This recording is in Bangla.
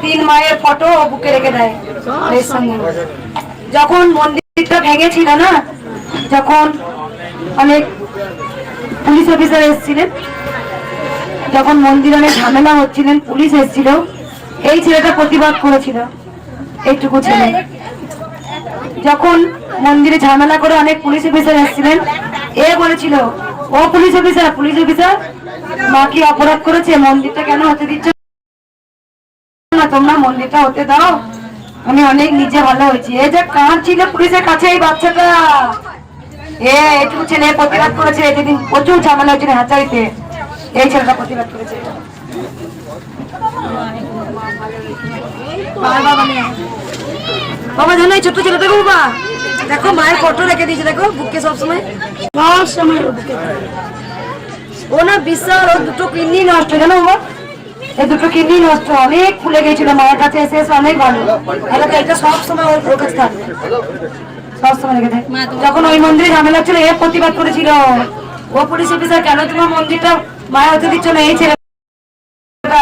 তিন মায়ের ফটো বুকে রেখে দেয় এর সঙ্গে। যখন মন্দিরটা ভেঙেছিল না, যখন অনেক পুলিশ অফিসার এসেছিলেন, যখন মন্দিরে অনেক ঝামেলা হচ্ছিলেন, পুলিশ এসেছিল, এই ছেলেটা প্রতিবাদ করেছিল। এইটুকু ছেলে যখন মন্দিরে ঝামেলা করে অনেক পুলিশ অফিসার এসেছিলেন, এ বলেছিল, ও পুলিশ অফিসার মা কি অপরাধ করেছে, মন্দিরটা কেন হতে দিচ্ছ না, তোমরা মন্দিরটা হতে দাও, আমি অনেক নিজে ভালো হয়েছি। এই যে কার ছিল পুলিশের কাছে এই বাচ্চাটা, এটুকু ছেলে প্রতিবাদ করেছে। যেদিন প্রচুর ঝামেলা হয়েছিল হাঁচাইতে, এই ছেলেটা প্রতিবাদ করেছে। বাবা জানো এই ছোট্ট ছেলে দেখো, বাবা দেখো মায়ের ফটো রেখে দিয়েছে, দেখো বুকে সবসময় ও না বিশাল, ওর দুটো কিডনি নষ্ট, জানো বাবা, এই দুটো কিডনি নষ্ট, অনেক ফুলে গেছিল, মায়ের কাছে এসে এসে অনেক ভালো। এটা সবসময় ওর কাছে থাকবে, সবসময় রেখে দেয়। যখন ওই মন্দিরে ঝামেলা ছিল, এ প্রতিবাদ করেছিল, ও পুলিশ অফিসার কেন তোমার মন্দিরটা মায়া হতে দিচ্ছ না, এই ছেলেটা